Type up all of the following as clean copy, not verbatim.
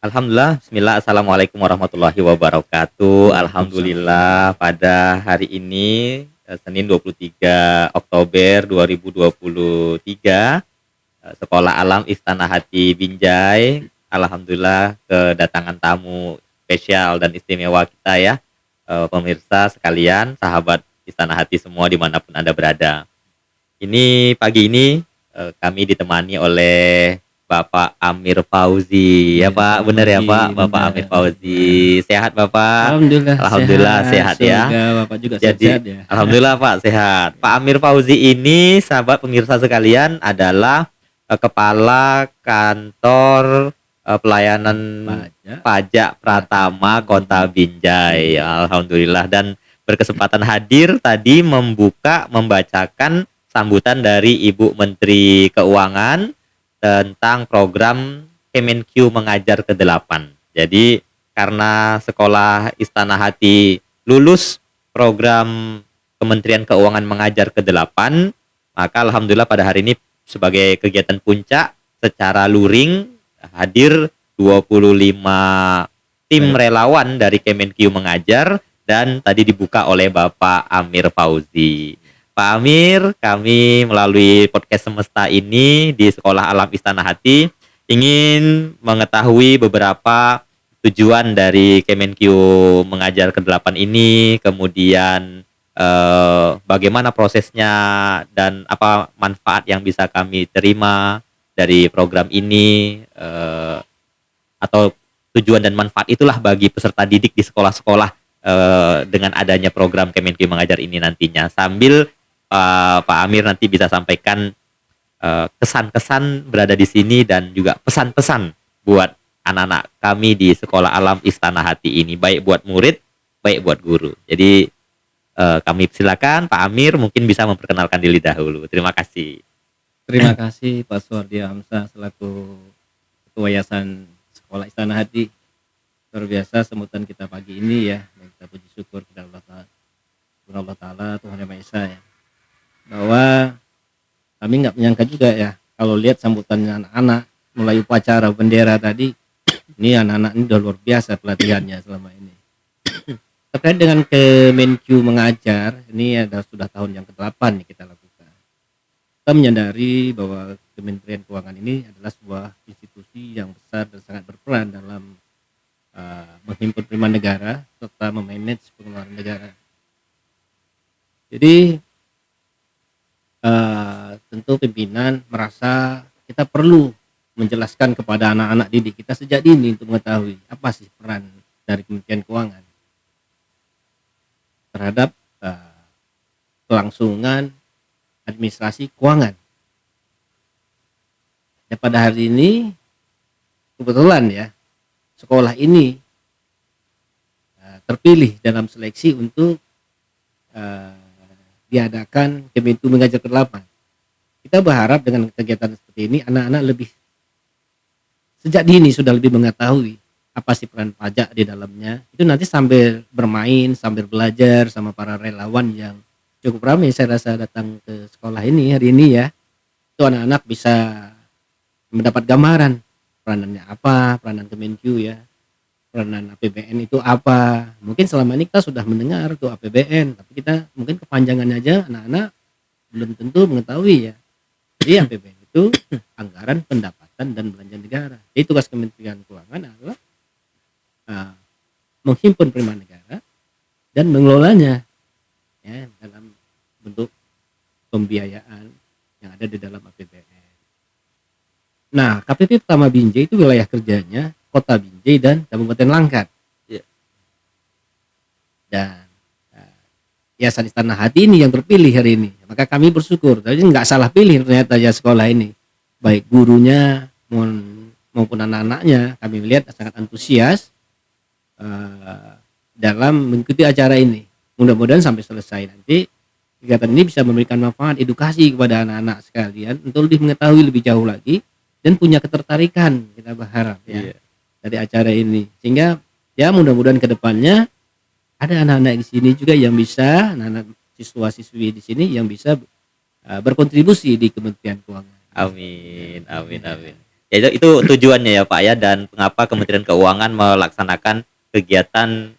Alhamdulillah, bismillah, assalamualaikum warahmatullahi wabarakatuh. Waalaikumsalam. Alhamdulillah pada hari ini Senin 23 Oktober 2023, Sekolah Alam Istana Hati Binjai, alhamdulillah kedatangan tamu spesial dan istimewa kita ya, pemirsa sekalian, sahabat Istana Hati semua dimanapun Anda berada. Ini pagi ini kami ditemani oleh Bapak Amir Fauzi. Ya Iya, Pak, selamat benar ya pagi, Pak, Bapak benar Amir benar. Fauzi. Sehat Bapak? Alhamdulillah Alhamdulillah sehat, sehat ya. semoga Bapak juga Jadi sehat-sehat ya. alhamdulillah Pak sehat. Pak Amir Fauzi ini sahabat pemirsa sekalian adalah kepala kantor pelayanan Pajak, pajak Pratama Kota Binjai. Alhamdulillah, dan berkesempatan hadir tadi membacakan sambutan dari Ibu Menteri Keuangan tentang program Kemenq Mengajar ke-8. Jadi karena Sekolah Istana Hati lulus program Kementerian Keuangan Mengajar ke-8, maka alhamdulillah pada hari ini sebagai kegiatan puncak secara luring hadir 25 tim baik. relawan dari Kemenq Mengajar dan tadi dibuka oleh Bapak Amir Fauzi. Pak Amir, kami melalui podcast Semesta ini di Sekolah Alam Istana Hati ingin mengetahui beberapa tujuan dari Kemenq Mengajar ke-8 ini, kemudian bagaimana prosesnya dan apa manfaat yang bisa kami terima dari program ini, atau tujuan dan manfaat itulah bagi peserta didik di sekolah-sekolah dengan adanya program Kemenq Mengajar ini nantinya. Sambil Pak Amir nanti bisa sampaikan kesan-kesan berada di sini dan juga pesan-pesan buat anak-anak kami di Sekolah Alam Istana Hati ini, baik buat murid, baik buat guru. Jadi kami silakan Pak Amir mungkin bisa memperkenalkan diri dahulu. Terima kasih. Terima kasih Pak Suwardi Hamzah selaku Ketua Yayasan Sekolah Istana Hati. Luar biasa sambutan kita pagi ini ya. Kita puji syukur kepada Allah Ta'ala, Tuhan Yang Maha Esa ya. Bahwa kami nggak menyangka juga ya kalau lihat sambutannya anak-anak mulai upacara bendera tadi, ini anak-anak ini udah luar biasa pelatihannya selama ini. Terkait dengan Kemenq Mengajar, ini sudah tahun yang ke-8 nih kita lakukan. Kita menyadari bahwa Kementerian Keuangan ini adalah sebuah institusi yang besar dan sangat berperan dalam menghimpun penerimaan negara serta memanage pengeluaran negara. Jadi tentu pimpinan merasa kita perlu menjelaskan kepada anak-anak didik kita sejak dini untuk mengetahui apa sih peran dari Kementerian Keuangan terhadap kelangsungan administrasi keuangan. Dan pada hari ini kebetulan ya sekolah ini terpilih dalam seleksi untuk diadakan Kemenq Mengajar ke-8. Kita berharap dengan kegiatan seperti ini anak-anak lebih sejak dini sudah lebih mengetahui apa sih peran pajak di dalamnya. Itu nanti sambil bermain, sambil belajar sama para relawan yang cukup ramai saya rasa datang ke sekolah ini hari ini ya. Itu anak-anak bisa mendapat gambaran peranannya apa, peranan Kemenq ya. Peranan APBN itu apa. Mungkin selama ini kita sudah mendengar tuh APBN, tapi kita mungkin kepanjangannya aja anak-anak belum tentu mengetahui ya. Jadi APBN itu anggaran pendapatan dan belanja negara. Jadi tugas Kementerian Keuangan adalah menghimpun penerimaan negara dan mengelolanya ya dalam bentuk pembiayaan yang ada di dalam APBN. Nah, KPP Pertama Binjai itu wilayah kerjanya Kota Binjai dan Kabupaten Langkat. Ya. Dan Yayasan Istana Hati ini yang terpilih hari ini. Maka kami bersyukur. Tapi nggak salah pilih ternyata ya sekolah ini. Baik gurunya maupun anak-anaknya kami melihat sangat antusias dalam mengikuti acara ini. Mudah-mudahan sampai selesai nanti kegiatan ini bisa memberikan manfaat edukasi kepada anak-anak sekalian untuk lebih mengetahui lebih jauh lagi dan punya ketertarikan kita berharap ya dari acara ini, sehingga ya mudah-mudahan kedepannya ada anak-anak di sini juga yang bisa, anak-anak siswa-siswi di sini yang bisa berkontribusi di Kementerian Keuangan. Amin, amin, amin. Ya itu tujuannya ya Pak ya, dan mengapa Kementerian Keuangan melaksanakan kegiatan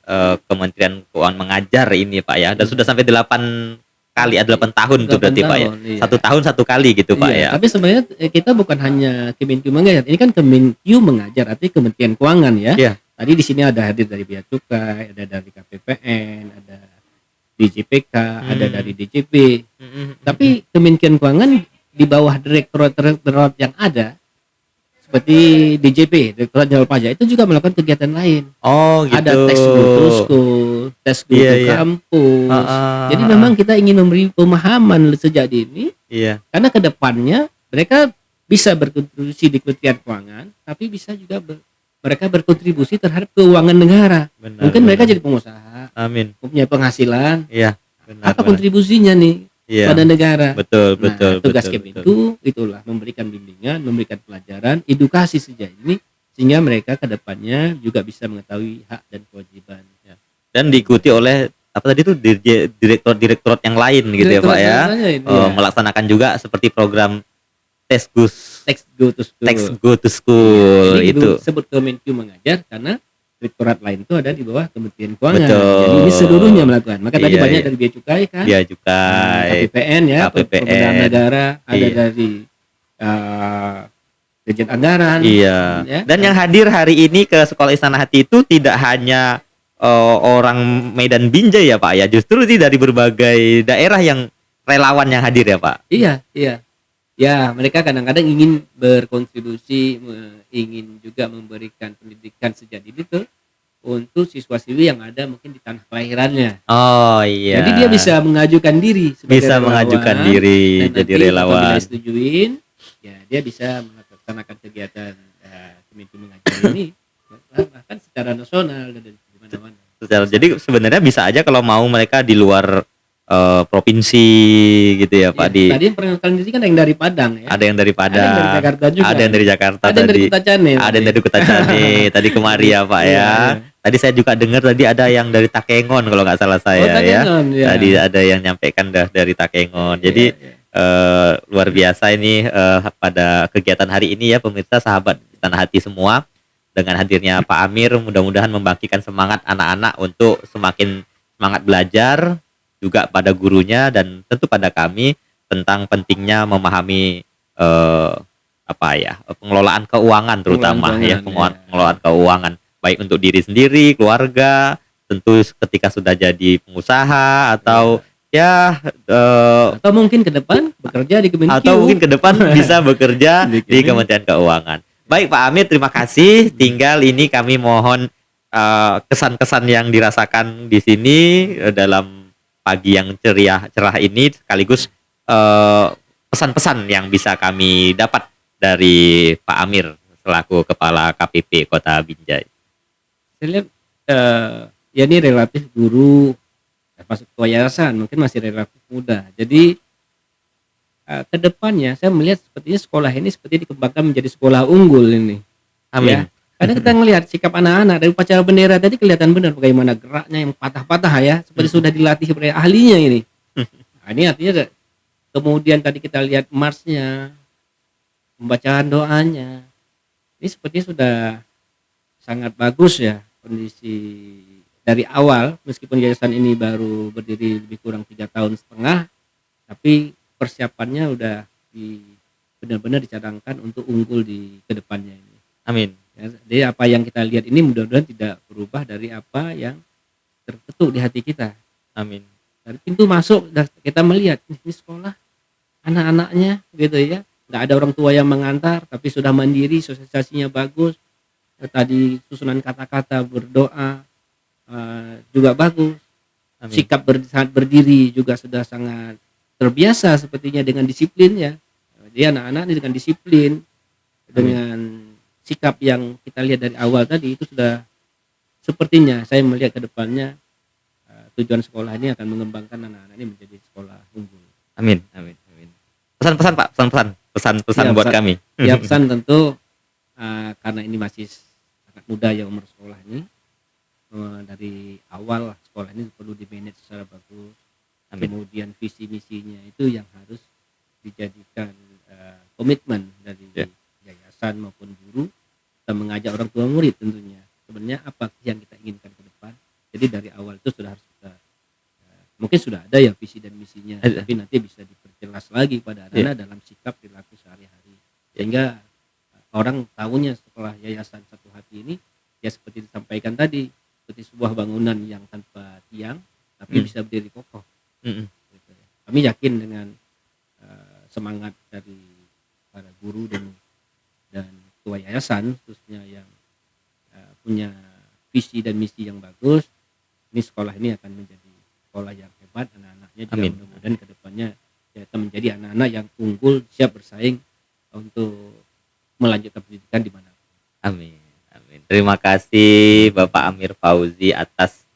Kementerian Keuangan mengajar ini Pak ya, dan sudah sampai 8 kali, 8 tahun tuh 8 berarti Pak ya. tahun, iya. Satu tahun satu kali gitu Pak Iya, ya. tapi sebenarnya kita bukan hanya Kemenq mengajar, ini kan Kemenq mengajar, artinya Kementerian Keuangan ya. Iya. Tadi di sini ada hadir dari Bea Cukai, ada dari KPPN, ada DJPK, ada dari DJP. Tapi Kementerian Keuangan di bawah direktorat yang ada seperti DJP, Direktorat Jenderal Pajak, itu juga melakukan kegiatan lain. Oh gitu. Ada tes go to school, tes go Iya, to iya. kampus. Jadi Heeh. memang kita ingin memberi pemahaman sejak dini, Iya, karena kedepannya mereka bisa berkontribusi di Kementerian Keuangan, tapi bisa juga mereka berkontribusi terhadap keuangan negara. benar. Mungkin mereka benar. jadi pengusaha, Amin. punya penghasilan. Iya, benar. Apa benar. kontribusinya nih Iya. pada negara? Betul, Nah, betul, tugas betul, Kemenq betul. itulah memberikan bimbingan, memberikan pelajaran, edukasi sejak ini, sehingga mereka kedepannya juga bisa mengetahui hak dan kewajiban. Ya. Dan diikuti oleh apa tadi tuh direktorat yang lain gitu ya Pak ya. Melaksanakan juga seperti program Teks go to school. Text Go to School Ini itu. disebut Kemenq mengajar karena direktorat lain itu ada di bawah Kementerian Keuangan. Betul. Jadi ini seluruhnya melakukan. Maka tadi Iya, banyak iya. dari Bea Cukai kan, Bea Cukai, KPPN ya, KPPN. Pemerintahan Negara, ada Iya. dari Dirjen Anggaran. Iya. Ya. Dan yang hadir hari ini ke Sekolah Istana Hati itu tidak hanya orang Medan Binjai ya Pak ya, justru sih dari berbagai daerah yang relawan yang hadir ya Pak. Iya, iya. Ya, mereka kadang-kadang ingin berkontribusi, ingin juga memberikan pendidikan sejak dini tuh untuk siswa-siswi yang ada mungkin di tanah kelahirannya. Oh iya. Jadi dia bisa mengajukan diri sebagai bisa relawan, mengajukan diri dan jadi nanti relawan. apabila disetujuin, ya dia bisa melaksanakan kegiatan Kemenq mengajar ini bahkan secara nasional dan di mana-mana. Jadi sebenarnya bisa aja kalau mau mereka di luar provinsi gitu ya Pak, Ya, di tadi yang perkenalkan diri kan ada yang dari Padang ya. ada yang dari Ada yang dari Padang, Jakarta juga. ada yang dari Jakarta Ada yang dari tadi, Kutacane. ada yang dari Kutacane tadi kemari ya Pak Iya, ya. iya. Tadi saya juga dengar tadi ada yang dari Takengon kalau nggak salah saya ya. Takengon, ya. Tadi ada yang nyampaikan dari Takengon. Jadi luar biasa ini pada kegiatan hari ini ya pemirsa sahabat Istana Hati semua, dengan hadirnya Pak Amir mudah-mudahan membangkitkan semangat anak-anak untuk semakin semangat belajar, juga pada gurunya dan tentu pada kami tentang pentingnya memahami pengelolaan keuangan terutama pengelolaan keuangan baik untuk diri sendiri, keluarga, tentu ketika sudah jadi pengusaha atau atau mungkin ke depan bekerja di Kemenq, atau mungkin ke depan bisa bekerja di Kementerian Keuangan. Baik Pak Amir, terima kasih. Tinggal ini kami mohon kesan-kesan yang dirasakan di sini dalam pagi yang cerah ini, sekaligus pesan-pesan yang bisa kami dapat dari Pak Amir selaku Kepala KPP Kota Binjai. Saya lihat ya ini relatif guru masuk ke yayasan mungkin masih relatif muda. Jadi ke depannya saya melihat sepertinya sekolah ini seperti dikembangkan menjadi sekolah unggul ini. Amin. Ya. Karena kita ngelihat sikap anak-anak dari upacara bendera tadi kelihatan benar bagaimana geraknya yang patah-patah ya, seperti sudah dilatih oleh ahlinya ini. Nah, ini artinya kemudian tadi kita lihat marsnya, pembacaan doanya, ini sepertinya sudah sangat bagus ya kondisi dari awal. Meskipun yayasan ini baru berdiri lebih kurang 3,5 tahun, tapi persiapannya udah benar-benar dicadangkan untuk unggul di kedepannya ini. Amin. Ya, jadi apa yang kita lihat ini mudah-mudahan tidak berubah dari apa yang terketuk di hati kita. Amin. Dari pintu masuk kita melihat ini sekolah anak-anaknya gitu ya, nggak ada orang tua yang mengantar tapi sudah mandiri, sosialisasinya bagus. Tadi susunan kata-kata berdoa juga bagus. Amin. Sikap saat berdiri juga sudah sangat terbiasa sepertinya dengan disiplin ya. Dia anak-anak ini dengan disiplin, dengan sikap yang kita lihat dari awal tadi itu sudah sepertinya saya melihat ke depannya tujuan sekolah ini akan mengembangkan anak-anak ini menjadi sekolah unggul. Amin. Amin. Amin. Pesan-pesan Pak, pesan-pesan Ya, buat pesan, kami. Ya pesan tentu karena ini masih sangat muda ya umur sekolah ini, dari awal sekolah ini perlu di-manage secara bagus. Amin. Kemudian visi misinya itu yang harus dijadikan komitmen dari yayasan yayasan maupun guru, kita mengajak orang tua murid tentunya. Sebenarnya apa yang kita inginkan ke depan. Jadi dari awal itu sudah harus kita mungkin sudah ada ya visi dan misinya, tapi nanti bisa diperjelas lagi pada anak-anak dalam sikap perilaku sehari-hari. Sehingga orang tahunya setelah yayasan Satu Hati ini ya seperti disampaikan tadi, seperti sebuah bangunan yang tanpa tiang tapi bisa berdiri kokoh. Gitu ya. Kami yakin dengan semangat dari para guru dan ketua yayasan khususnya yang punya visi dan misi yang bagus, ini sekolah ini akan menjadi sekolah yang hebat, anak-anaknya juga mudah-mudahan ke depannya ya akan menjadi anak-anak yang unggul, siap bersaing untuk melanjutkan pendidikan di mana. Amin. Amin. Terima kasih Bapak Amir Fauzi atas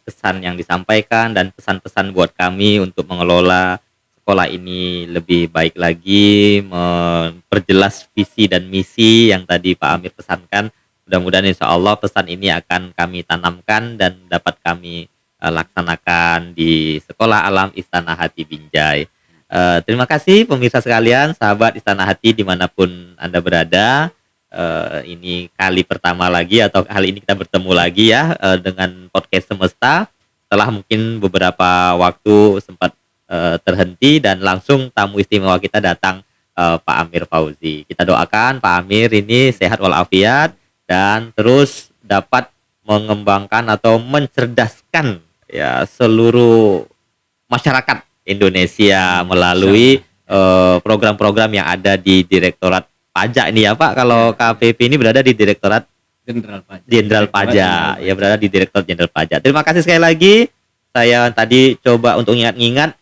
kesan yang disampaikan dan pesan-pesan buat kami untuk mengelola sekolah ini lebih baik lagi, memperjelas visi dan misi yang tadi Pak Amir pesankan. Mudah-mudahan insya Allah pesan ini akan kami tanamkan dan dapat kami laksanakan di Sekolah Alam Istana Hati Binjai. Terima kasih pemirsa sekalian, sahabat Istana Hati dimanapun Anda berada. Ini kali pertama lagi atau kali ini kita bertemu lagi ya dengan podcast Semesta. Setelah mungkin beberapa waktu sempat terhenti dan langsung tamu istimewa kita datang, Pak Amir Fauzi. Kita doakan Pak Amir ini sehat walafiat dan terus dapat mengembangkan atau mencerdaskan ya seluruh masyarakat Indonesia melalui program-program yang ada di Direktorat Pajak ini ya Pak. Kalau KPP ini berada di Direktorat Jenderal Pajak, ya berada di Direktorat Jenderal Pajak. Terima kasih sekali lagi. Saya tadi coba untuk ingat-ingat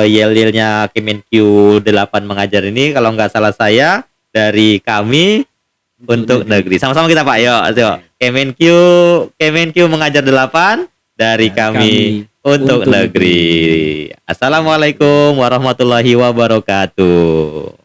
yel-yelnya Kemenq 8 mengajar ini, kalau nggak salah saya dari kami untuk negeri. Sama-sama kita Pak. Yuk. Kemenq mengajar 8 dari kami untuk negeri. Assalamualaikum warahmatullahi wabarakatuh.